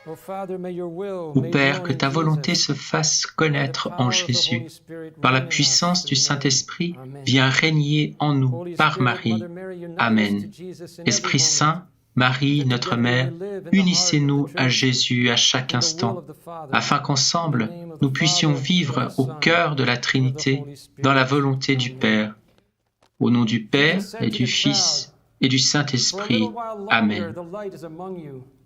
Ô Père, que ta volonté se fasse connaître en Jésus. Par la puissance du Saint-Esprit, viens régner en nous par Marie. Amen. Esprit Saint, Marie, notre Mère, unissez-nous à Jésus à chaque instant, afin qu'ensemble, nous puissions vivre au cœur de la Trinité, dans la volonté du Père. Au nom du Père et du Fils et du Saint-Esprit. Amen.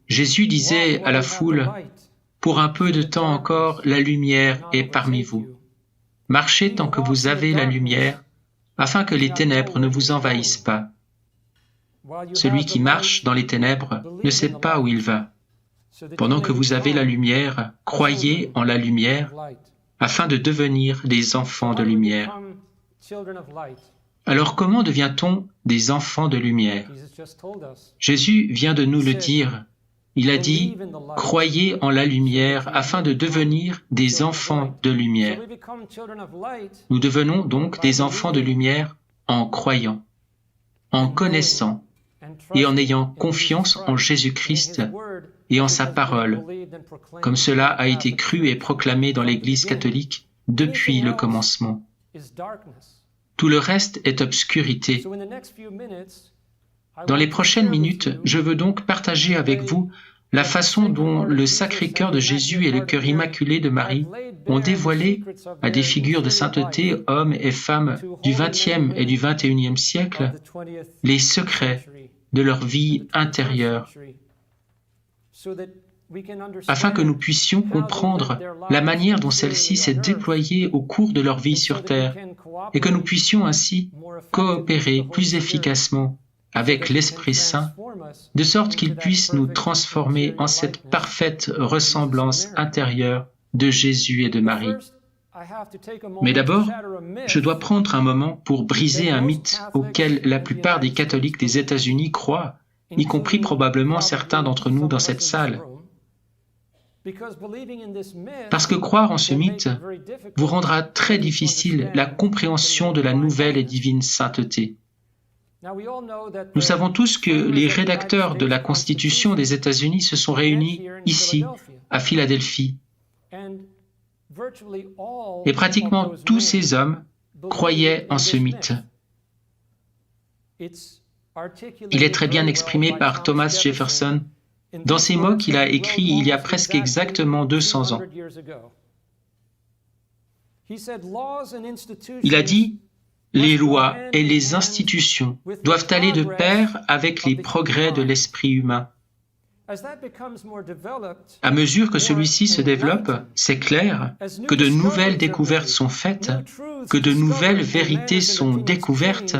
Jésus disait à la foule, « Pour un peu de temps encore, la lumière est parmi vous. Marchez tant que vous avez la lumière, afin que les ténèbres ne vous envahissent pas. Celui qui marche dans les ténèbres ne sait pas où il va. Pendant que vous avez la lumière, croyez en la lumière, afin de devenir des enfants de lumière. » Alors comment devient-on des enfants de lumière? Jésus vient de nous le dire. Il a dit, « Croyez en la lumière afin de devenir des enfants de lumière. » Nous devenons donc des enfants de lumière en croyant, en connaissant et en ayant confiance en Jésus-Christ et en sa parole, comme cela a été cru et proclamé dans l'Église catholique depuis le commencement. Tout le reste est obscurité. Dans les prochaines minutes, je veux donc partager avec vous la façon dont le Sacré-Cœur de Jésus et le cœur immaculé de Marie ont dévoilé à des figures de sainteté, hommes et femmes du XXe et du XXIe siècle, les secrets de leur vie intérieure, afin que nous puissions comprendre la manière dont celle-ci s'est déployée au cours de leur vie sur Terre, et que nous puissions ainsi coopérer plus efficacement avec l'Esprit Saint, de sorte qu'il puisse nous transformer en cette parfaite ressemblance intérieure de Jésus et de Marie. Mais d'abord, je dois prendre un moment pour briser un mythe auquel la plupart des catholiques des États-Unis croient, y compris probablement certains d'entre nous dans cette salle. Parce que croire en ce mythe vous rendra très difficile la compréhension de la nouvelle et divine sainteté. Nous savons tous que les rédacteurs de la Constitution des États-Unis se sont réunis ici, à Philadelphie. Et pratiquement tous ces hommes croyaient en ce mythe. Il est très bien exprimé par Thomas Jefferson dans ces mots qu'il a écrits il y a presque exactement 200 ans. Il a dit « Les lois et les institutions doivent aller de pair avec les progrès de l'esprit humain. À mesure que celui-ci se développe, c'est clair que de nouvelles découvertes sont faites, que de nouvelles vérités sont découvertes,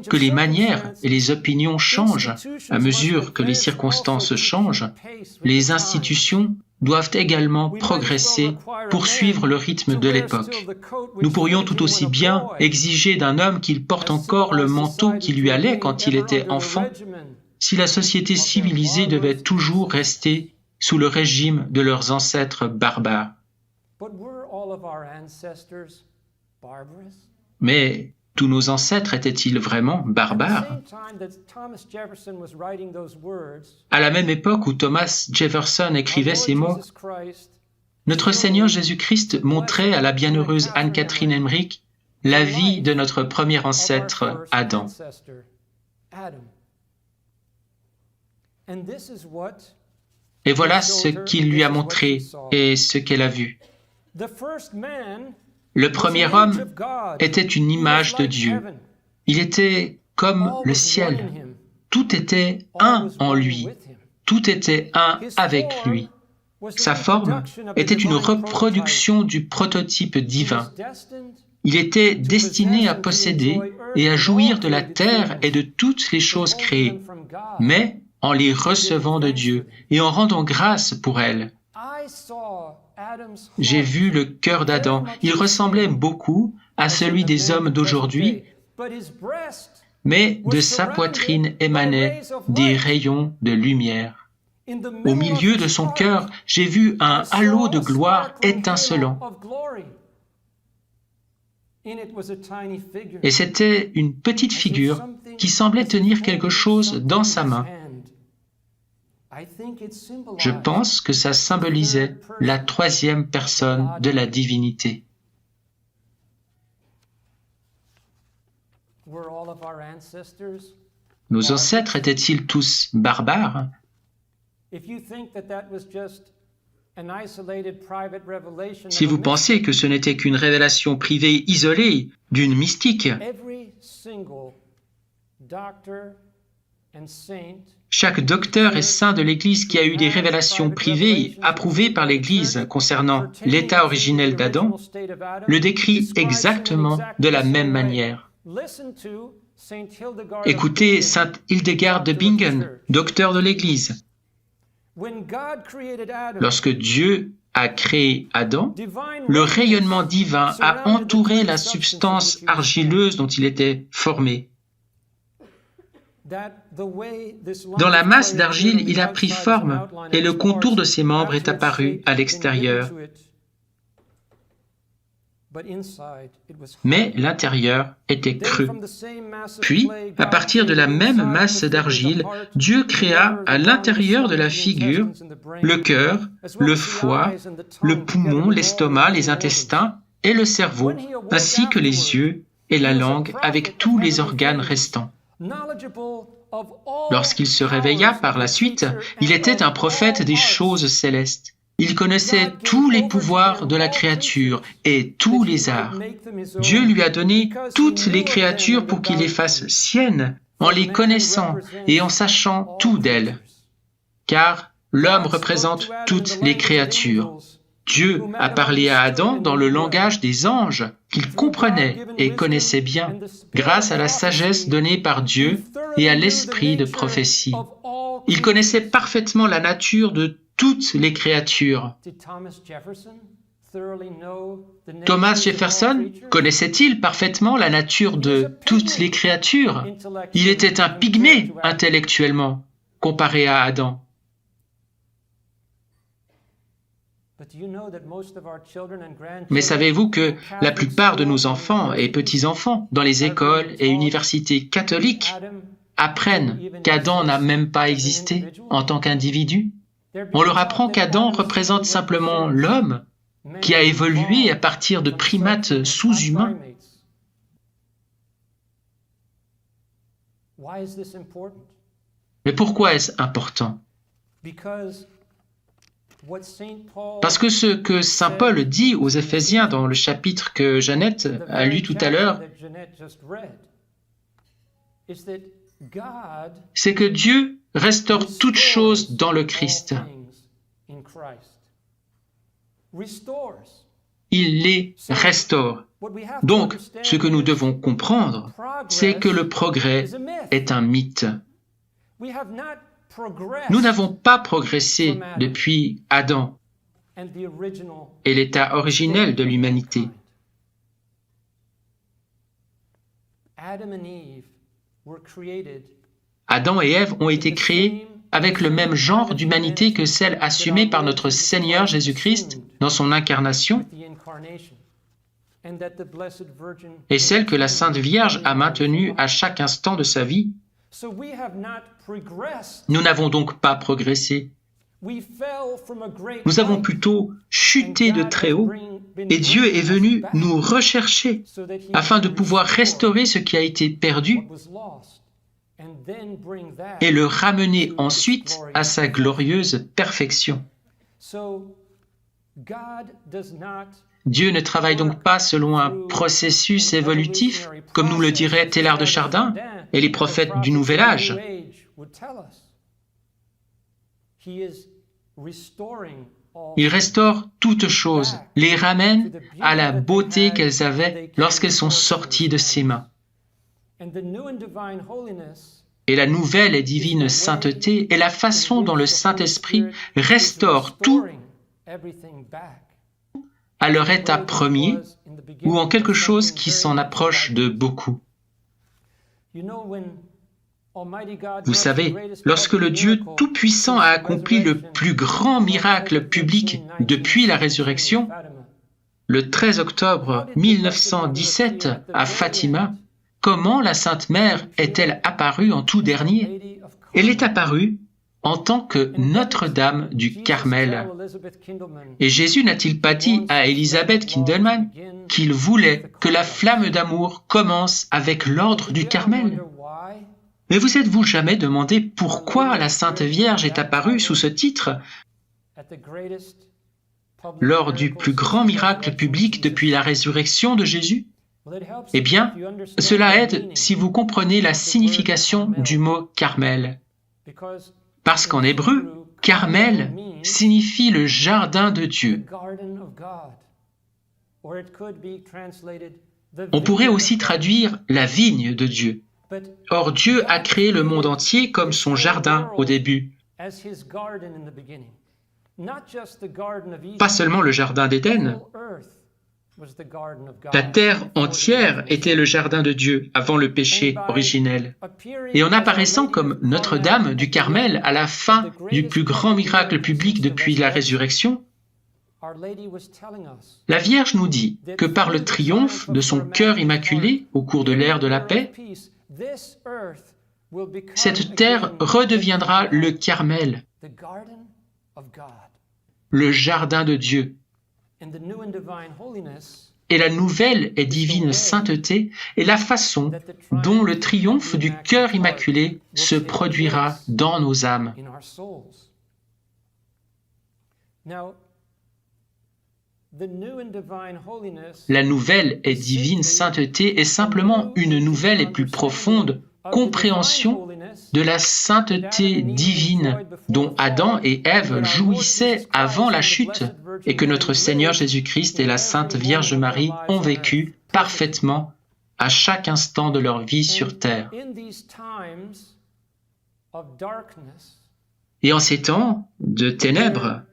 que les manières et les opinions changent à mesure que les circonstances changent, les institutions doivent également progresser pour suivre le rythme de l'époque. Nous pourrions tout aussi bien exiger d'un homme qu'il porte encore le manteau qui lui allait quand il était enfant, si la société civilisée devait toujours rester sous le régime de leurs ancêtres barbares. Mais tous nos ancêtres étaient-ils vraiment barbares? À la même époque où Thomas Jefferson écrivait ces mots, notre Seigneur Jésus-Christ montrait à la bienheureuse Anne-Catherine Emmerich la vie de notre premier ancêtre Adam. Et voilà ce qu'il lui a montré et ce qu'elle a vu. Le premier homme était une image de Dieu. Il était comme le ciel. Tout était un en lui. Tout était un avec lui. Sa forme était une reproduction du prototype divin. Il était destiné à posséder et à jouir de la terre et de toutes les choses créées, mais en les recevant de Dieu et en rendant grâce pour elles. J'ai vu le cœur d'Adam. Il ressemblait beaucoup à celui des hommes d'aujourd'hui, mais de sa poitrine émanaient des rayons de lumière. Au milieu de son cœur, j'ai vu un halo de gloire étincelant. Et c'était une petite figure qui semblait tenir quelque chose dans sa main. Je pense que ça symbolisait la troisième personne de la divinité. Nos ancêtres étaient-ils tous barbares? Si vous pensez que ce n'était qu'une révélation privée isolée d'une mystique, chaque docteur et saint de l'Église qui a eu des révélations privées approuvées par l'Église concernant l'état originel d'Adam le décrit exactement de la même manière. Écoutez sainte Hildegarde de Bingen, docteur de l'Église. Lorsque Dieu a créé Adam, le rayonnement divin a entouré la substance argileuse dont il était formé. Dans la masse d'argile, il a pris forme et le contour de ses membres est apparu à l'extérieur. Mais l'intérieur était creux. Puis, à partir de la même masse d'argile, Dieu créa à l'intérieur de la figure le cœur, le foie, le poumon, l'estomac, les intestins et le cerveau, ainsi que les yeux et la langue avec tous les organes restants. Lorsqu'il se réveilla par la suite, il était un prophète des choses célestes. Il connaissait tous les pouvoirs de la créature et tous les arts. Dieu lui a donné toutes les créatures pour qu'il les fasse siennes, en les connaissant et en sachant tout d'elles. Car l'homme représente toutes les créatures. Dieu a parlé à Adam dans le langage des anges, qu'il comprenait et connaissait bien, grâce à la sagesse donnée par Dieu et à l'esprit de prophétie. Il connaissait parfaitement la nature de toutes les créatures. Thomas Jefferson connaissait-il parfaitement la nature de toutes les créatures? Il était un pygmée intellectuellement, comparé à Adam. Mais savez-vous que la plupart de nos enfants et petits-enfants dans les écoles et universités catholiques apprennent qu'Adam n'a même pas existé en tant qu'individu? On leur apprend qu'Adam représente simplement l'homme qui a évolué à partir de primates sous-humains. Mais pourquoi est-ce important? Parce que ce que saint Paul dit aux Éphésiens dans le chapitre que Jeannette a lu tout à l'heure, c'est que Dieu restaure toutes choses dans le Christ. Il les restaure. Donc, ce que nous devons comprendre, c'est que le progrès est un mythe. Nous n'avons pas progressé depuis Adam et l'état originel de l'humanité. Adam et Ève ont été créés avec le même genre d'humanité que celle assumée par notre Seigneur Jésus-Christ dans son incarnation et celle que la Sainte Vierge a maintenue à chaque instant de sa vie. Nous n'avons donc pas progressé. Nous avons plutôt chuté de très haut et Dieu est venu nous rechercher afin de pouvoir restaurer ce qui a été perdu et le ramener ensuite à sa glorieuse perfection. Dieu ne travaille donc pas selon un processus évolutif, comme nous le dirait Teilhard de Chardin et les prophètes du Nouvel Âge. Il restaure toutes choses, les ramène à la beauté qu'elles avaient lorsqu'elles sont sorties de ses mains. Et la nouvelle et divine sainteté est la façon dont le Saint-Esprit restaure tout à leur état premier ou en quelque chose qui s'en approche de beaucoup. Vous savez, lorsque le Dieu Tout-Puissant a accompli le plus grand miracle public depuis la résurrection, le 13 octobre 1917 à Fatima, comment la Sainte Mère est-elle apparue en tout dernier? Elle est apparue en tant que Notre-Dame du Carmel. Et Jésus n'a-t-il pas dit à Elizabeth Kindelman qu'il voulait que la flamme d'amour commence avec l'ordre du Carmel? Mais vous êtes-vous jamais demandé pourquoi la Sainte Vierge est apparue sous ce titre lors du plus grand miracle public depuis la résurrection de Jésus? Eh bien, cela aide si vous comprenez la signification du mot Carmel. Parce qu'en hébreu, Carmel signifie le jardin de Dieu. On pourrait aussi traduire la vigne de Dieu. Or, Dieu a créé le monde entier comme son jardin au début. Pas seulement le jardin d'Éden. La terre entière était le jardin de Dieu avant le péché originel. Et en apparaissant comme Notre-Dame du Carmel à la fin du plus grand miracle public depuis la résurrection, la Vierge nous dit que par le triomphe de son cœur immaculé au cours de l'ère de la paix, cette terre redeviendra le Carmel, le jardin de Dieu. Et la nouvelle et divine sainteté est la façon dont le triomphe du cœur immaculé se produira dans nos âmes. La nouvelle et divine sainteté est simplement une nouvelle et plus profonde compréhension de la sainteté divine dont Adam et Ève jouissaient avant la chute et que notre Seigneur Jésus-Christ et la Sainte Vierge Marie ont vécu parfaitement à chaque instant de leur vie sur terre. Et en ces temps de ténèbres,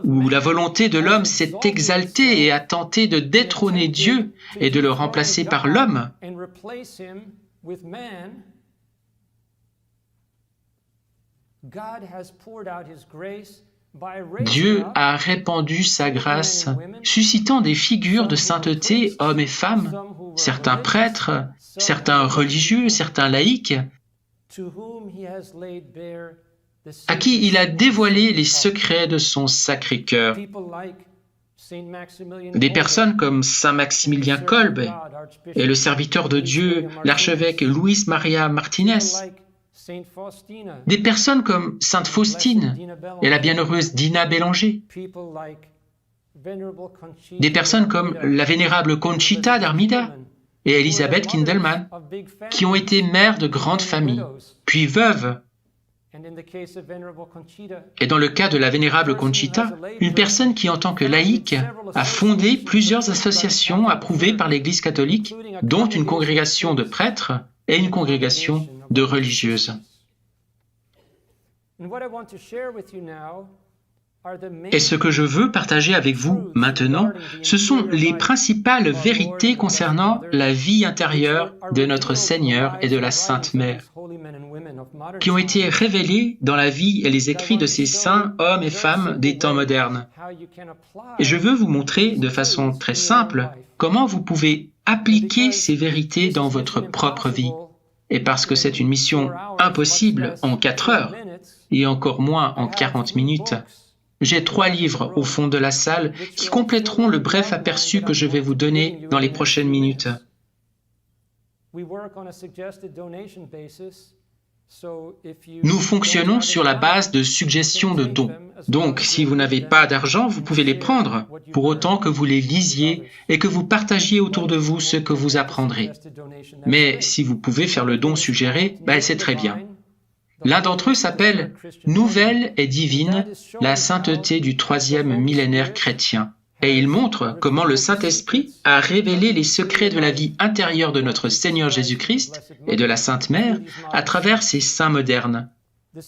où la volonté de l'homme s'est exaltée et a tenté de détrôner Dieu et de le remplacer par l'homme, Dieu a répandu sa grâce, suscitant des figures de sainteté, hommes et femmes, certains prêtres, certains religieux, certains laïcs, à qui il a dévoilé les secrets de son Sacré-Cœur. Des personnes comme Saint Maximilien Kolbe et le serviteur de Dieu, l'archevêque Luis Maria Martinez. Des personnes comme Sainte Faustine et la bienheureuse Dina Bélanger. Des personnes comme la vénérable Conchita d'Armida et Elizabeth Kindelman, qui ont été mères de grandes familles, puis veuves. Et dans le cas de la vénérable Conchita, une personne qui, en tant que laïque, a fondé plusieurs associations approuvées par l'Église catholique, dont une congrégation de prêtres et une congrégation de religieuses. Et ce que je veux partager avec vous maintenant, ce sont les principales vérités concernant la vie intérieure de notre Seigneur et de la Sainte Mère, qui ont été révélées dans la vie et les écrits de ces saints hommes et femmes des temps modernes. Et je veux vous montrer de façon très simple comment vous pouvez appliquer ces vérités dans votre propre vie. Et parce que c'est une mission impossible en 4 heures, et encore moins en 40 minutes, j'ai 3 livres au fond de la salle qui compléteront le bref aperçu que je vais vous donner dans les prochaines minutes. Nous fonctionnons sur la base de suggestions de dons. Donc, si vous n'avez pas d'argent, vous pouvez les prendre, pour autant que vous les lisiez et que vous partagiez autour de vous ce que vous apprendrez. Mais si vous pouvez faire le don suggéré, c'est très bien. L'un d'entre eux s'appelle « Nouvelle et divine, la sainteté du 3e millénaire chrétien ». Et il montre comment le Saint-Esprit a révélé les secrets de la vie intérieure de notre Seigneur Jésus-Christ et de la Sainte Mère à travers ces saints modernes. Le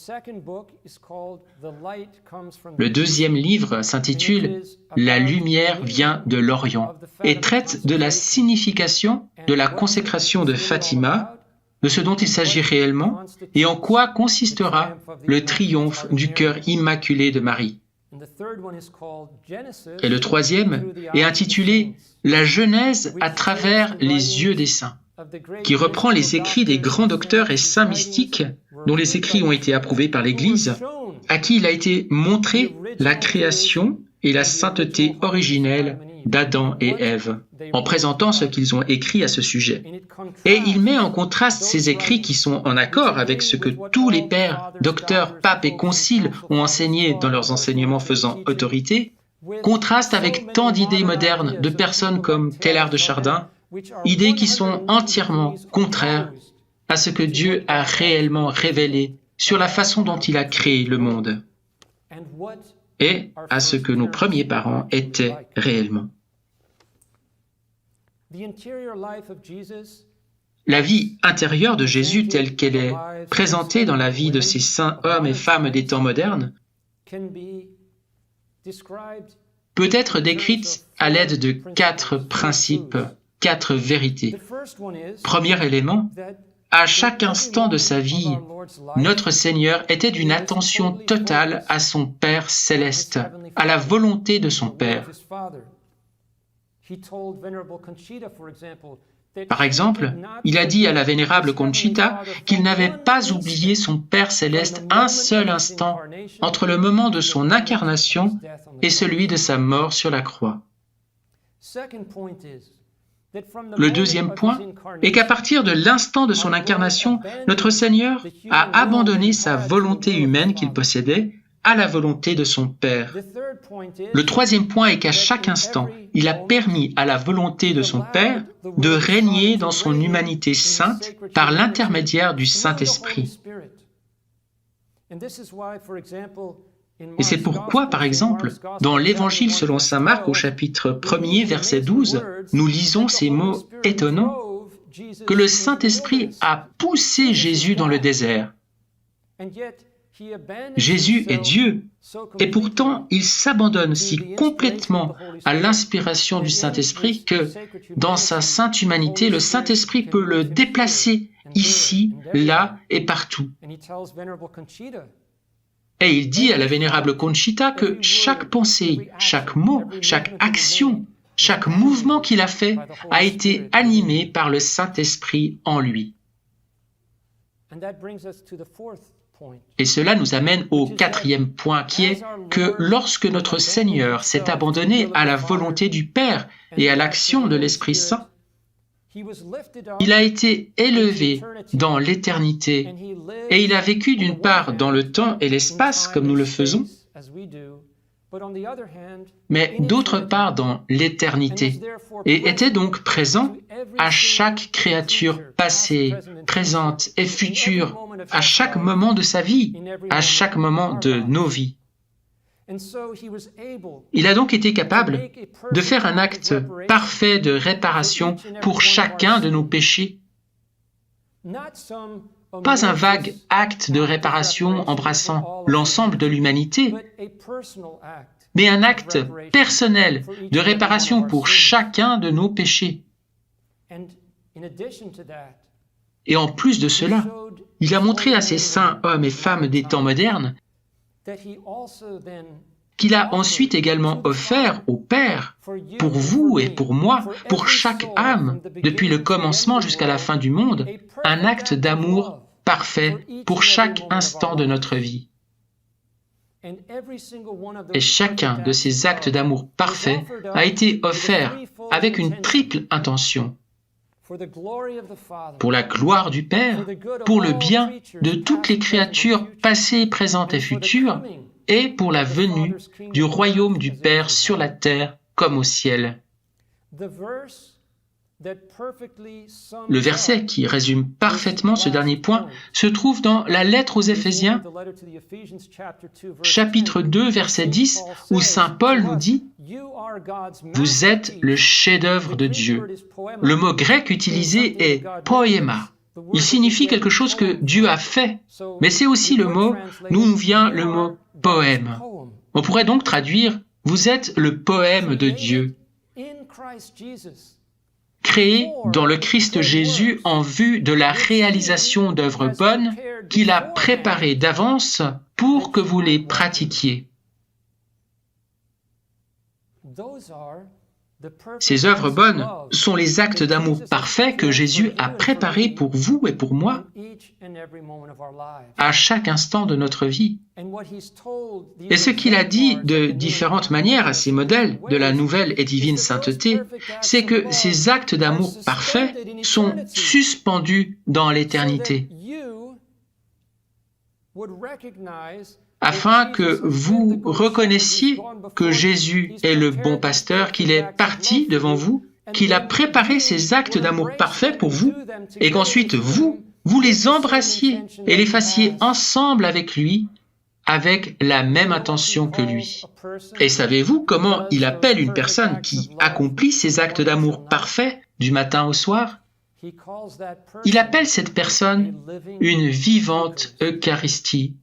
2e livre s'intitule « La lumière vient de l'Orient » et traite de la signification de la consécration de Fatima, de ce dont il s'agit réellement et en quoi consistera le triomphe du cœur immaculé de Marie. Et le 3e est intitulé « La Genèse à travers les yeux des saints », qui reprend les écrits des grands docteurs et saints mystiques dont les écrits ont été approuvés par l'Église à qui il a été montré la création et la sainteté originelle d'Adam et Ève, en présentant ce qu'ils ont écrit à ce sujet. Et il met en contraste ces écrits qui sont en accord avec ce que tous les pères, docteurs, papes et conciles ont enseigné dans leurs enseignements faisant autorité, contraste avec tant d'idées modernes de personnes comme Teilhard de Chardin, idées qui sont entièrement contraires à ce que Dieu a réellement révélé sur la façon dont il a créé le monde et à ce que nos premiers parents étaient réellement. La vie intérieure de Jésus telle qu'elle est présentée dans la vie de ces saints hommes et femmes des temps modernes peut être décrite à l'aide de 4 principes, 4 vérités. Premier élément, à chaque instant de sa vie, notre Seigneur était d'une attention totale à son Père céleste, à la volonté de son Père. Par exemple, il a dit à la vénérable Conchita qu'il n'avait pas oublié son Père céleste un seul instant entre le moment de son incarnation et celui de sa mort sur la croix. Le deuxième point est qu'à partir de l'instant de son incarnation, notre Seigneur a abandonné sa volonté humaine qu'il possédait à la volonté de son Père. Le troisième point est qu'à chaque instant, il a permis à la volonté de son Père de régner dans son humanité sainte par l'intermédiaire du Saint-Esprit. Et c'est pourquoi, par exemple, dans l'Évangile selon saint Marc au chapitre 1er, verset 12, nous lisons ces mots étonnants que le Saint-Esprit a poussé Jésus dans le désert. Jésus est Dieu, et pourtant il s'abandonne si complètement à l'inspiration du Saint-Esprit que, dans sa sainte humanité, le Saint-Esprit peut le déplacer ici, là et partout. Et il dit à la vénérable Conchita que chaque pensée, chaque mot, chaque action, chaque mouvement qu'il a fait a été animé par le Saint-Esprit en lui. Et cela nous amène au quatrième point qui est que lorsque notre Seigneur s'est abandonné à la volonté du Père et à l'action de l'Esprit Saint, il a été élevé dans l'éternité et il a vécu d'une part dans le temps et l'espace comme nous le faisons, mais d'autre part dans l'éternité, et était donc présent à chaque créature passée, présente et future, à chaque moment de sa vie, à chaque moment de nos vies. Il a donc été capable de faire un acte parfait de réparation pour chacun de nos péchés. Pas un vague acte de réparation embrassant l'ensemble de l'humanité, mais un acte personnel de réparation pour chacun de nos péchés. Et en plus de cela, il a montré à ces saints hommes et femmes des temps modernes qu'il a ensuite également offert au Père, pour vous et pour moi, pour chaque âme, depuis le commencement jusqu'à la fin du monde, un acte d'amour parfait pour chaque instant de notre vie. Et chacun de ces actes d'amour parfait a été offert avec une triple intention. Pour la gloire du Père, pour le bien de toutes les créatures passées, présentes et futures, et pour la venue du royaume du Père sur la terre comme au ciel. Le verset qui résume parfaitement ce dernier point se trouve dans la lettre aux Éphésiens, chapitre 2, verset 10, où saint Paul nous dit « Vous êtes le chef-d'œuvre de Dieu ». Le mot grec utilisé est « poema ». Il signifie quelque chose que Dieu a fait, mais c'est aussi le mot, d'où nous vient le mot « poème ». On pourrait donc traduire « Vous êtes le poème de Dieu ». Créé dans le Christ Jésus en vue de la réalisation d'œuvres bonnes qu'il a préparées d'avance pour que vous les pratiquiez. Ces œuvres bonnes sont les actes d'amour parfaits que Jésus a préparés pour vous et pour moi à chaque instant de notre vie. Et ce qu'il a dit de différentes manières à ces modèles de la nouvelle et divine sainteté, c'est que ces actes d'amour parfaits sont suspendus dans l'éternité, afin que vous reconnaissiez que Jésus est le bon pasteur, qu'il est parti devant vous, qu'il a préparé ces actes d'amour parfaits pour vous, et qu'ensuite vous les embrassiez et les fassiez ensemble avec lui, avec la même intention que lui. Et savez-vous comment il appelle une personne qui accomplit ces actes d'amour parfaits du matin au soir? Il appelle cette personne une vivante Eucharistie.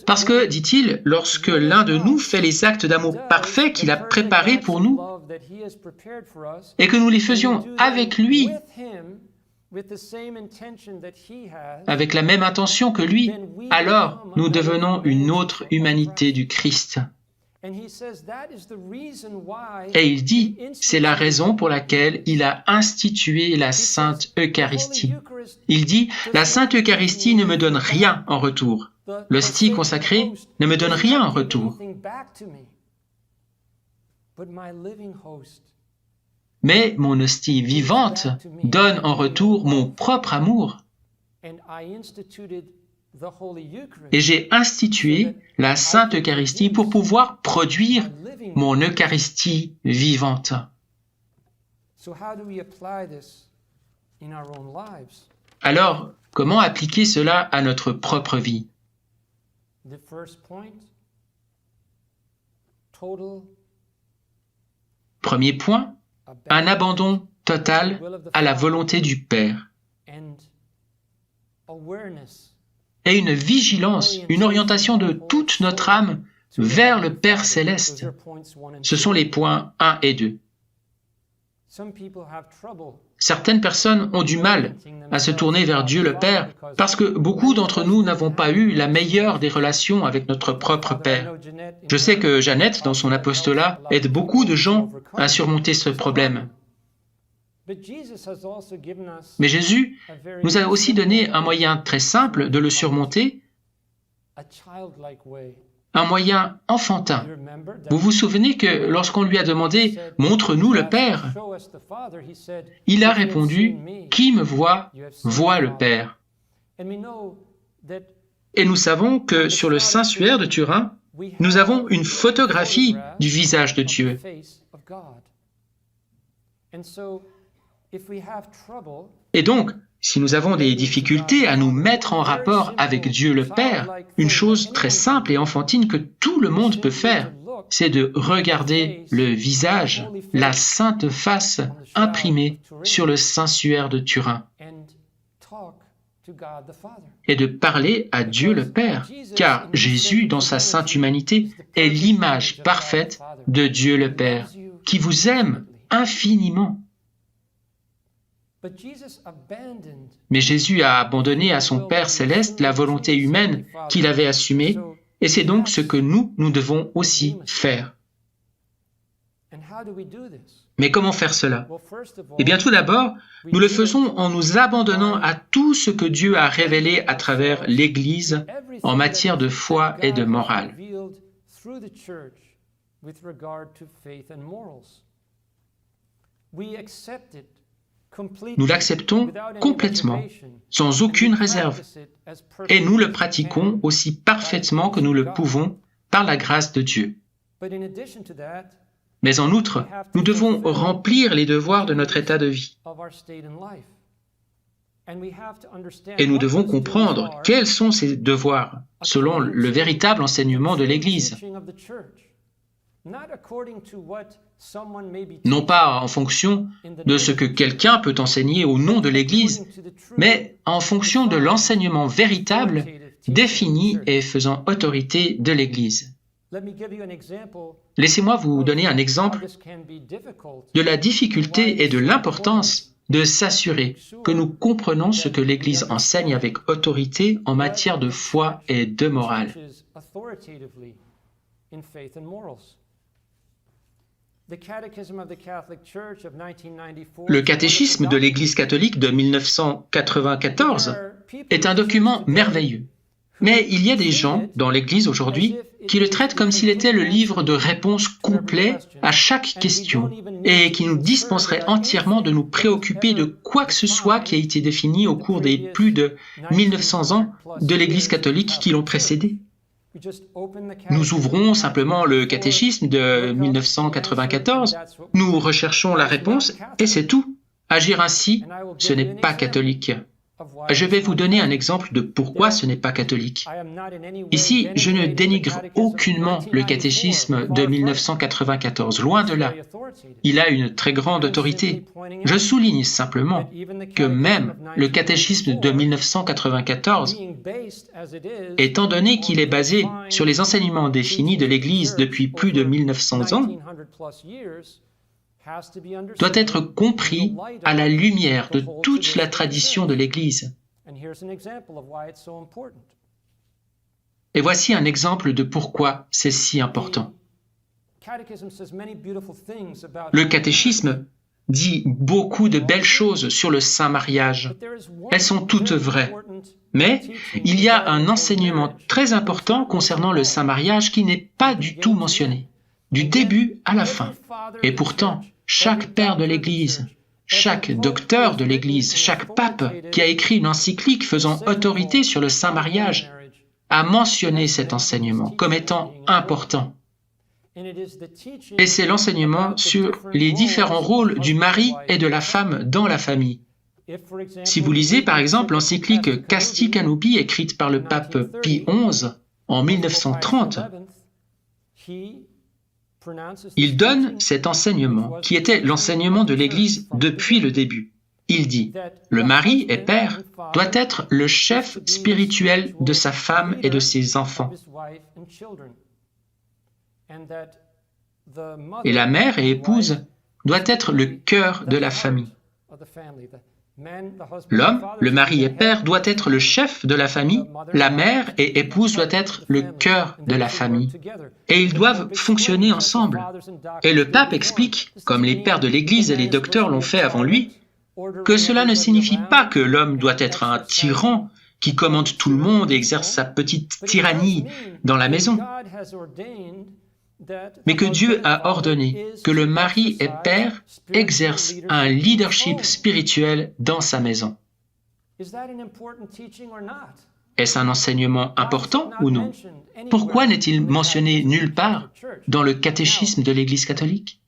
Parce que, dit-il, lorsque l'un de nous fait les actes d'amour parfaits qu'il a préparés pour nous, et que nous les faisions avec lui, avec la même intention que lui, alors nous devenons une autre humanité du Christ. Et il dit, c'est la raison pour laquelle il a institué la Sainte Eucharistie. Il dit, la Sainte Eucharistie ne me donne rien en retour. L'hostie consacrée ne me donne rien en retour. Mais mon hostie vivante donne en retour mon propre amour. Et j'ai institué la Sainte Eucharistie pour pouvoir produire mon Eucharistie vivante. Alors, comment appliquer cela à notre propre vie? Premier point, un abandon total à la volonté du Père et une vigilance, une orientation de toute notre âme vers le Père céleste. Ce sont les points 1 et 2. Certaines personnes ont du mal à se tourner vers Dieu le Père parce que beaucoup d'entre nous n'avons pas eu la meilleure des relations avec notre propre Père. Je sais que Jeannette, dans son apostolat, aide beaucoup de gens à surmonter ce problème. Mais Jésus nous a aussi donné un moyen très simple de le surmonter, un moyen enfantin. Vous vous souvenez que lorsqu'on lui a demandé « Montre-nous le Père », il a répondu « Qui me voit, voit le Père ». Et nous savons que sur le Saint-Suaire de Turin, nous avons une photographie du visage de Dieu. Et donc, si nous avons des difficultés à nous mettre en rapport avec Dieu le Père, une chose très simple et enfantine que tout le monde peut faire, c'est de regarder le visage, la sainte face imprimée sur le Saint-Suaire de Turin et de parler à Dieu le Père, car Jésus, dans sa sainte humanité, est l'image parfaite de Dieu le Père, qui vous aime infiniment. Mais Jésus a abandonné à son Père céleste la volonté humaine qu'il avait assumée, et c'est donc ce que nous devons aussi faire. Mais comment faire cela? Eh bien, tout d'abord, nous le faisons en nous abandonnant à tout ce que Dieu a révélé à travers l'Église en matière de foi et de morale. Nous l'acceptons complètement, sans aucune réserve, et nous le pratiquons aussi parfaitement que nous le pouvons par la grâce de Dieu. Mais en outre, nous devons remplir les devoirs de notre état de vie. Et nous devons comprendre quels sont ces devoirs, selon le véritable enseignement de l'Église. Non pas en fonction de ce que quelqu'un peut enseigner au nom de l'Église, mais en fonction de l'enseignement véritable, défini et faisant autorité de l'Église. Laissez-moi vous donner un exemple de la difficulté et de l'importance de s'assurer que nous comprenons ce que l'Église enseigne avec autorité en matière de foi et de morale. Le catéchisme de l'Église catholique de 1994 est un document merveilleux. Mais il y a des gens dans l'Église aujourd'hui qui le traitent comme s'il était le livre de réponses complet à chaque question et qui nous dispenserait entièrement de nous préoccuper de quoi que ce soit qui a été défini au cours des plus de 1900 ans de l'Église catholique qui l'ont précédé. Nous ouvrons simplement le catéchisme de 1994, nous recherchons la réponse et c'est tout. Agir ainsi, ce n'est pas catholique. Je vais vous donner un exemple de pourquoi ce n'est pas catholique. Ici, je ne dénigre aucunement le catéchisme de 1994, loin de là. Il a une très grande autorité. Je souligne simplement que même le catéchisme de 1994, étant donné qu'il est basé sur les enseignements définis de l'Église depuis plus de 1900 ans, doit être compris à la lumière de toute la tradition de l'Église. Et voici un exemple de pourquoi c'est si important. Le catéchisme dit beaucoup de belles choses sur le saint mariage. Elles sont toutes vraies. Mais il y a un enseignement très important concernant le saint mariage qui n'est pas du tout mentionné, du début à la fin. Et pourtant, chaque père de l'Église, chaque docteur de l'Église, chaque pape qui a écrit une encyclique faisant autorité sur le saint mariage a mentionné cet enseignement comme étant important. Et c'est l'enseignement sur les différents rôles du mari et de la femme dans la famille. Si vous lisez par exemple l'encyclique Casti Canubi écrite par le pape Pie XI en 1930, il donne cet enseignement, qui était l'enseignement de l'Église depuis le début. Il dit, le mari et père doit être le chef spirituel de sa femme et de ses enfants. Et la mère et épouse doit être le cœur de la famille. L'homme, le mari et père, doit être le chef de la famille, la mère et épouse doit être le cœur de la famille. Et ils doivent fonctionner ensemble. Et le pape explique, comme les pères de l'Église et les docteurs l'ont fait avant lui, que cela ne signifie pas que l'homme doit être un tyran qui commande tout le monde et exerce sa petite tyrannie dans la maison, mais que Dieu a ordonné que le mari et père exercent un leadership spirituel dans sa maison. Est-ce un enseignement important ou non? Pourquoi n'est-il mentionné nulle part dans le catéchisme de l'Église catholique?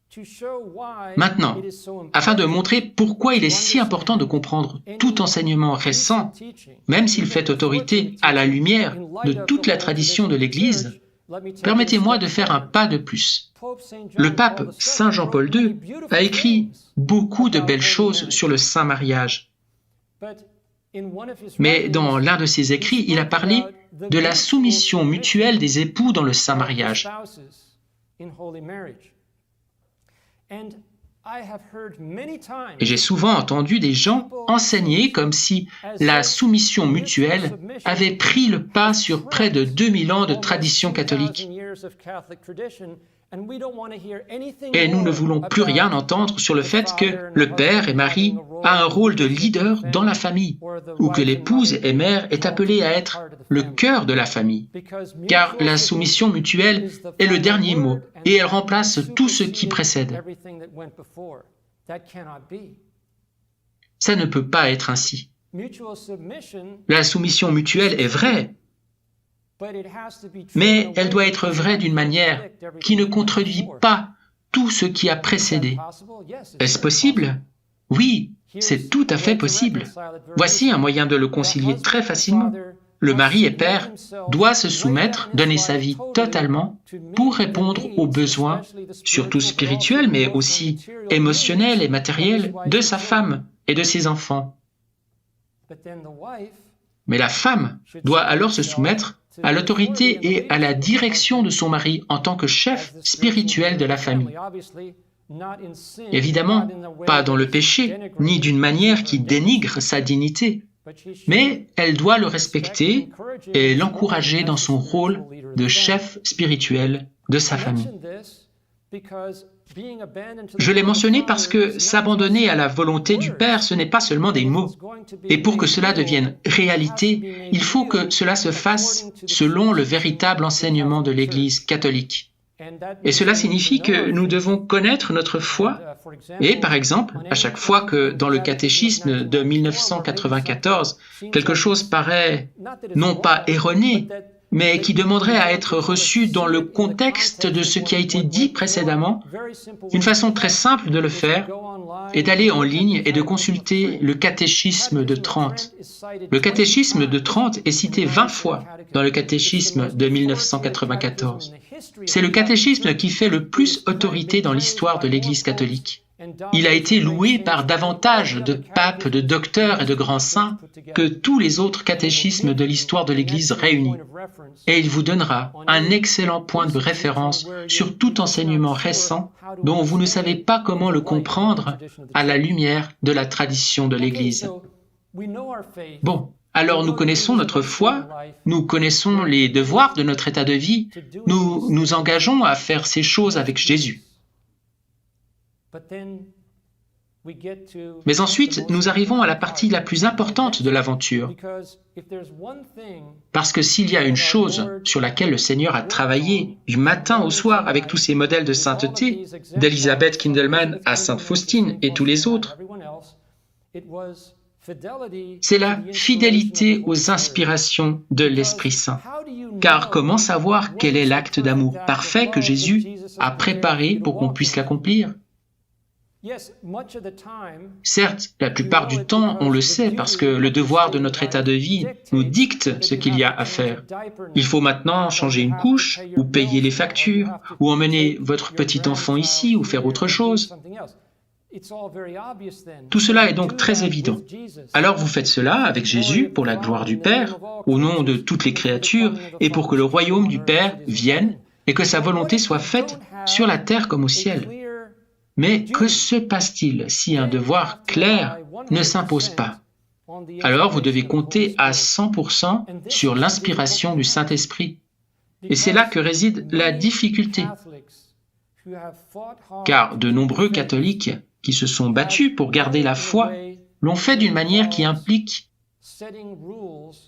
Maintenant, afin de montrer pourquoi il est si important de comprendre tout enseignement récent, même s'il fait autorité à la lumière de toute la tradition de l'Église, permettez-moi de faire un pas de plus. Le pape Saint Jean-Paul II a écrit beaucoup de belles choses sur le saint mariage. Mais dans l'un de ses écrits, il a parlé de la soumission mutuelle des époux dans le saint mariage. Et j'ai souvent entendu des gens enseigner comme si la soumission mutuelle avait pris le pas sur près de 2000 ans de tradition catholique. Et nous ne voulons plus rien entendre sur le fait que le père et mari a un rôle de leader dans la famille, ou que l'épouse et mère est appelée à être le cœur de la famille. Car la soumission mutuelle est le dernier mot, et elle remplace tout ce qui précède. Ça ne peut pas être ainsi. La soumission mutuelle est vraie, mais elle doit être vraie d'une manière qui ne contredit pas tout ce qui a précédé. Est-ce possible? Oui, c'est tout à fait possible. Voici un moyen de le concilier très facilement. Le mari et père doit se soumettre, donner sa vie totalement pour répondre aux besoins, surtout spirituels, mais aussi émotionnels et matériels, de sa femme et de ses enfants. Mais la femme doit alors se soumettre à l'autorité et à la direction de son mari en tant que chef spirituel de la famille. Évidemment, pas dans le péché, ni d'une manière qui dénigre sa dignité, mais elle doit le respecter et l'encourager dans son rôle de chef spirituel de sa famille. Je l'ai mentionné parce que s'abandonner à la volonté du Père, ce n'est pas seulement des mots. Et pour que cela devienne réalité, il faut que cela se fasse selon le véritable enseignement de l'Église catholique. Et cela signifie que nous devons connaître notre foi et, par exemple, à chaque fois que dans le catéchisme de 1994, quelque chose paraît non pas erroné, mais qui demanderait à être reçu dans le contexte de ce qui a été dit précédemment, une façon très simple de le faire est d'aller en ligne et de consulter le catéchisme de Trente. Le catéchisme de Trente est cité 20 fois dans le catéchisme de 1994. C'est le catéchisme qui fait le plus autorité dans l'histoire de l'Église catholique. Il a été loué par davantage de papes, de docteurs et de grands saints que tous les autres catéchismes de l'histoire de l'Église réunis. Et il vous donnera un excellent point de référence sur tout enseignement récent dont vous ne savez pas comment le comprendre à la lumière de la tradition de l'Église. Bon, alors nous connaissons notre foi, nous connaissons les devoirs de notre état de vie, nous nous engageons à faire ces choses avec Jésus. Mais ensuite, nous arrivons à la partie la plus importante de l'aventure. Parce que s'il y a une chose sur laquelle le Seigneur a travaillé du matin au soir avec tous ces modèles de sainteté, d'Elisabeth Kindelman à Sainte Faustine et tous les autres, c'est la fidélité aux inspirations de l'Esprit Saint. Car comment savoir quel est l'acte d'amour parfait que Jésus a préparé pour qu'on puisse l'accomplir ? Certes, la plupart du temps, on le sait parce que le devoir de notre état de vie nous dicte ce qu'il y a à faire. Il faut maintenant changer une couche, ou payer les factures, ou emmener votre petit enfant ici, ou faire autre chose. Tout cela est donc très évident. Alors vous faites cela avec Jésus pour la gloire du Père, au nom de toutes les créatures, et pour que le royaume du Père vienne et que sa volonté soit faite sur la terre comme au ciel. Mais que se passe-t-il si un devoir clair ne s'impose pas? Alors vous devez compter à 100% sur l'inspiration du Saint-Esprit. Et c'est là que réside la difficulté. Car de nombreux catholiques qui se sont battus pour garder la foi l'ont fait d'une manière qui implique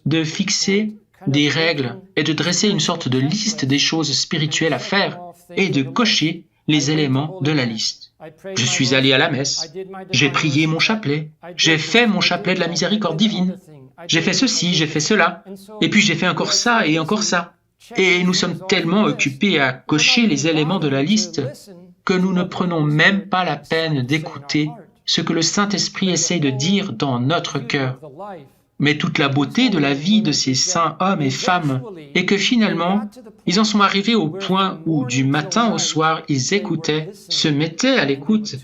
de fixer des règles et de dresser une sorte de liste des choses spirituelles à faire et de cocher les éléments de la liste. Je suis allé à la messe, j'ai prié mon chapelet, j'ai fait mon chapelet de la miséricorde divine, j'ai fait ceci, j'ai fait cela, et puis j'ai fait encore ça et encore ça. Et nous sommes tellement occupés à cocher les éléments de la liste que nous ne prenons même pas la peine d'écouter ce que le Saint-Esprit essaie de dire dans notre cœur. Mais toute la beauté de la vie de ces saints hommes et femmes est que finalement, ils en sont arrivés au point où du matin au soir, ils écoutaient, se mettaient à l'écoute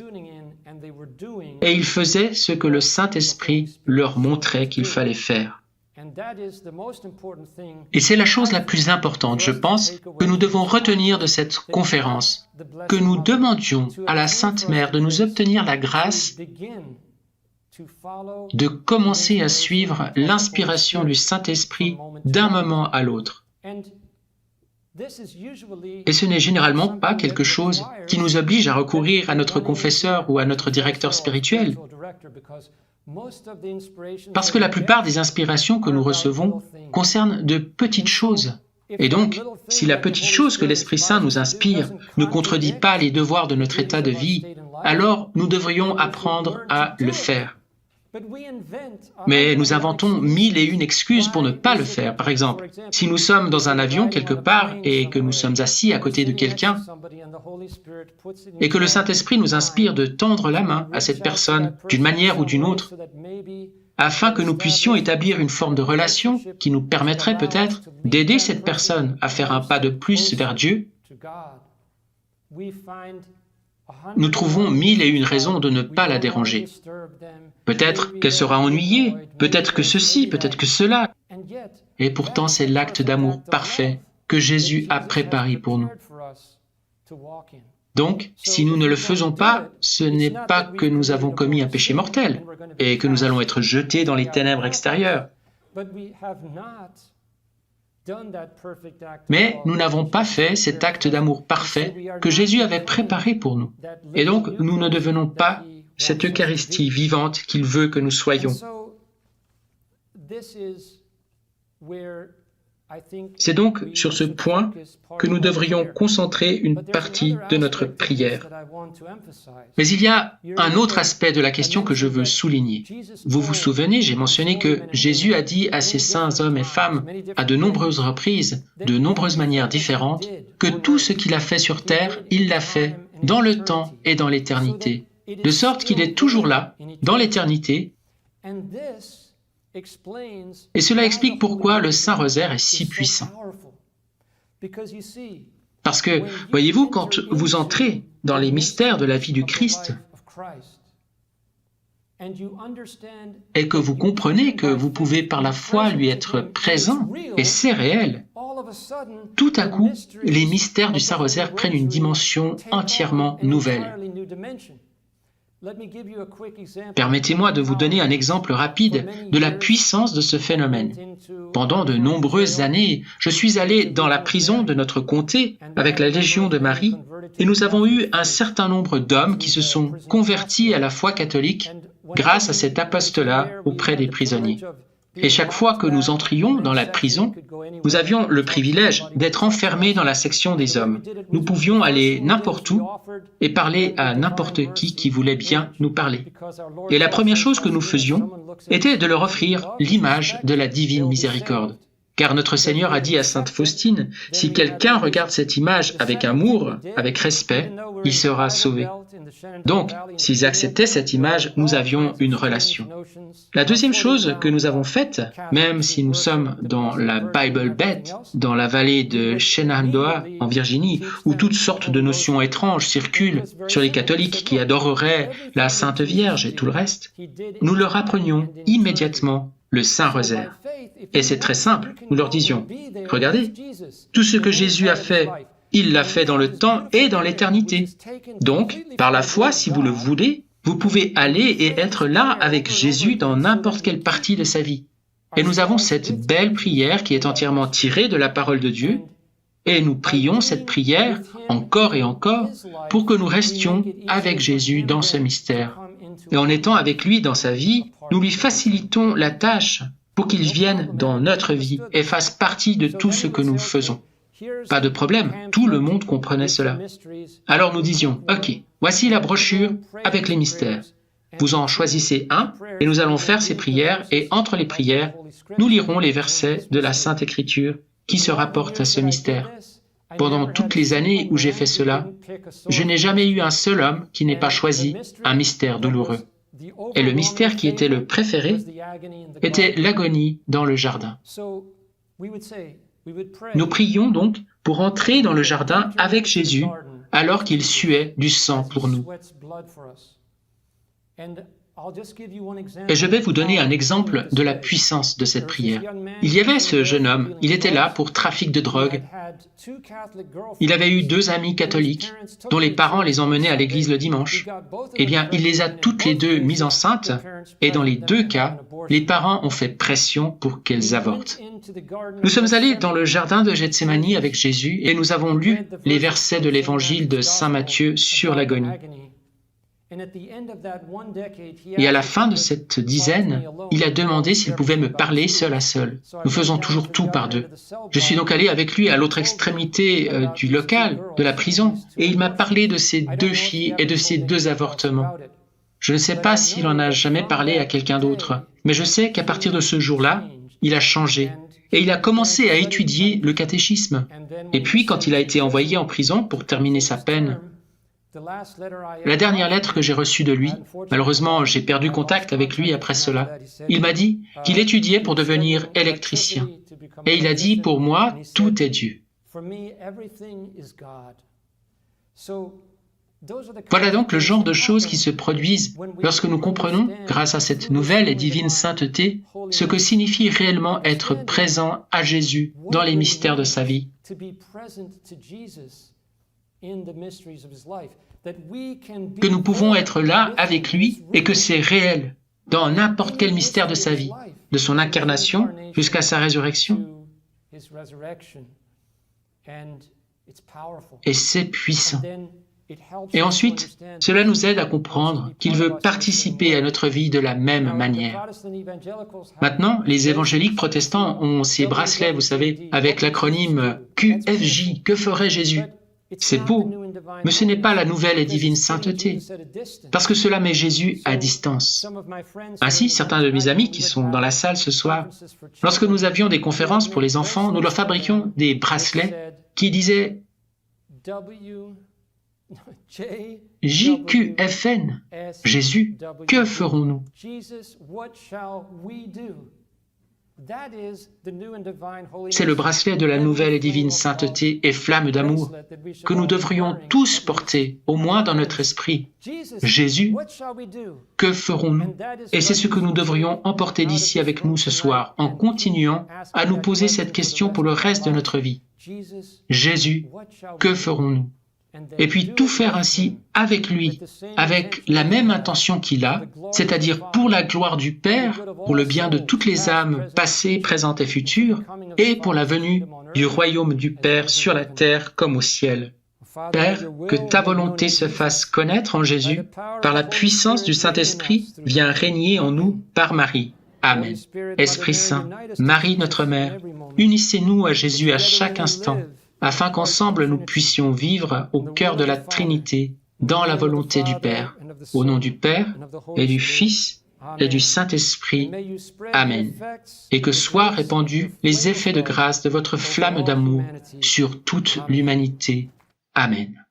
et ils faisaient ce que le Saint-Esprit leur montrait qu'il fallait faire. Et c'est la chose la plus importante, je pense, que nous devons retenir de cette conférence, que nous demandions à la Sainte Mère de nous obtenir la grâce de commencer à suivre l'inspiration du Saint-Esprit d'un moment à l'autre. Et ce n'est généralement pas quelque chose qui nous oblige à recourir à notre confesseur ou à notre directeur spirituel, parce que la plupart des inspirations que nous recevons concernent de petites choses. Et donc, si la petite chose que l'Esprit Saint nous inspire ne contredit pas les devoirs de notre état de vie, alors nous devrions apprendre à le faire. Mais nous inventons 1001 excuses pour ne pas le faire. Par exemple, si nous sommes dans un avion quelque part et que nous sommes assis à côté de quelqu'un et que le Saint-Esprit nous inspire de tendre la main à cette personne d'une manière ou d'une autre, afin que nous puissions établir une forme de relation qui nous permettrait peut-être d'aider cette personne à faire un pas de plus vers Dieu, nous trouvons 1001 raisons de ne pas la déranger. Peut-être qu'elle sera ennuyée, peut-être que ceci, peut-être que cela. Et pourtant, c'est l'acte d'amour parfait que Jésus a préparé pour nous. Donc, si nous ne le faisons pas, ce n'est pas que nous avons commis un péché mortel et que nous allons être jetés dans les ténèbres extérieures. Mais nous n'avons pas fait cet acte d'amour parfait que Jésus avait préparé pour nous. Et donc, nous ne devenons pas cette Eucharistie vivante qu'il veut que nous soyons. C'est donc sur ce point que nous devrions concentrer une partie de notre prière. Mais il y a un autre aspect de la question que je veux souligner. Vous vous souvenez, j'ai mentionné que Jésus a dit à ces saints hommes et femmes, à de nombreuses reprises, de nombreuses manières différentes, que tout ce qu'il a fait sur terre, il l'a fait dans le temps et dans l'éternité, de sorte qu'il est toujours là, dans l'éternité. Et cela explique pourquoi le Saint-Rosaire est si puissant. Parce que, voyez-vous, quand vous entrez dans les mystères de la vie du Christ et que vous comprenez que vous pouvez par la foi lui être présent, et c'est réel, tout à coup, les mystères du Saint-Rosaire prennent une dimension entièrement nouvelle. Permettez-moi de vous donner un exemple rapide de la puissance de ce phénomène. Pendant de nombreuses années, je suis allé dans la prison de notre comté avec la Légion de Marie et nous avons eu un certain nombre d'hommes qui se sont convertis à la foi catholique grâce à cet apostolat auprès des prisonniers. Et chaque fois que nous entrions dans la prison, nous avions le privilège d'être enfermés dans la section des hommes. Nous pouvions aller n'importe où et parler à n'importe qui voulait bien nous parler. Et la première chose que nous faisions était de leur offrir l'image de la divine miséricorde. Car notre Seigneur a dit à sainte Faustine, « Si quelqu'un regarde cette image avec amour, avec respect, il sera sauvé. » Donc, s'ils acceptaient cette image, nous avions une relation. La deuxième chose que nous avons faite, même si nous sommes dans la Bible Belt, dans la vallée de Shenandoah, en Virginie, où toutes sortes de notions étranges circulent sur les catholiques qui adoreraient la Sainte Vierge et tout le reste, nous leur apprenions immédiatement le Saint-Rosaire. Et c'est très simple, nous leur disions, « Regardez, tout ce que Jésus a fait, il l'a fait dans le temps et dans l'éternité. Donc, par la foi, si vous le voulez, vous pouvez aller et être là avec Jésus dans n'importe quelle partie de sa vie. » Et nous avons cette belle prière qui est entièrement tirée de la parole de Dieu, et nous prions cette prière encore et encore pour que nous restions avec Jésus dans ce mystère. Et en étant avec lui dans sa vie, nous lui facilitons la tâche pour qu'il vienne dans notre vie et fasse partie de tout ce que nous faisons. Pas de problème, tout le monde comprenait cela. Alors nous disions, ok, voici la brochure avec les mystères. Vous en choisissez un et nous allons faire ces prières et entre les prières, nous lirons les versets de la Sainte Écriture qui se rapportent à ce mystère. Pendant toutes les années où j'ai fait cela, je n'ai jamais eu un seul homme qui n'ait pas choisi un mystère douloureux. Et le mystère qui était le préféré était l'agonie dans le jardin. Nous prions donc pour entrer dans le jardin avec Jésus alors qu'il suait du sang pour nous. Et je vais vous donner un exemple de la puissance de cette prière. Il y avait ce jeune homme, il était là pour trafic de drogue. Il avait eu 2 amis catholiques dont les parents les emmenaient à l'église le dimanche. Eh bien, il les a toutes les 2 mises enceintes et dans les 2 cas, les parents ont fait pression pour qu'elles avortent. Nous sommes allés dans le jardin de Gethsémani avec Jésus et nous avons lu les versets de l'évangile de Saint Matthieu sur l'agonie. Et à la fin de cette dizaine, il a demandé s'il pouvait me parler seul à seul. Nous faisons toujours tout par 2. Je suis donc allé avec lui à l'autre extrémité du local, de la prison, et il m'a parlé de ses 2 filles et de ses 2 avortements. Je ne sais pas s'il en a jamais parlé à quelqu'un d'autre, mais je sais qu'à partir de ce jour-là, il a changé. Et il a commencé à étudier le catéchisme. Et puis, quand il a été envoyé en prison pour terminer sa peine, la dernière lettre que j'ai reçue de lui, malheureusement j'ai perdu contact avec lui après cela, il m'a dit qu'il étudiait pour devenir électricien. Et il a dit, pour moi, tout est Dieu. Voilà donc le genre de choses qui se produisent lorsque nous comprenons, grâce à cette nouvelle et divine sainteté, ce que signifie réellement être présent à Jésus dans les mystères de sa vie. Que nous pouvons être là avec lui et que c'est réel dans n'importe quel mystère de sa vie, de son incarnation jusqu'à sa résurrection. Et c'est puissant. Et ensuite, cela nous aide à comprendre qu'il veut participer à notre vie de la même manière. Maintenant, les évangéliques protestants ont ces bracelets, vous savez, avec l'acronyme QFJ, que ferait Jésus? C'est beau, mais ce n'est pas la nouvelle et divine sainteté, parce que cela met Jésus à distance. Ainsi, certains de mes amis qui sont dans la salle ce soir, lorsque nous avions des conférences pour les enfants, nous leur fabriquions des bracelets qui disaient JQFN, Jésus, que ferons-nous? C'est le bracelet de la nouvelle et divine sainteté et flamme d'amour que nous devrions tous porter, au moins dans notre esprit. Jésus, que ferons-nous? Et c'est ce que nous devrions emporter d'ici avec nous ce soir, en continuant à nous poser cette question pour le reste de notre vie. Jésus, que ferons-nous? Et puis tout faire ainsi avec lui, avec la même intention qu'il a, c'est-à-dire pour la gloire du Père, pour le bien de toutes les âmes passées, présentes et futures, et pour la venue du royaume du Père sur la terre comme au ciel. Père, que ta volonté se fasse connaître en Jésus, par la puissance du Saint-Esprit, viens régner en nous par Marie. Amen. Esprit Saint, Marie notre Mère, unissez-nous à Jésus à chaque instant, afin qu'ensemble nous puissions vivre au cœur de la Trinité, dans la volonté du Père, au nom du Père et du Fils et du Saint-Esprit. Amen. Et que soient répandus les effets de grâce de votre flamme d'amour sur toute l'humanité. Amen.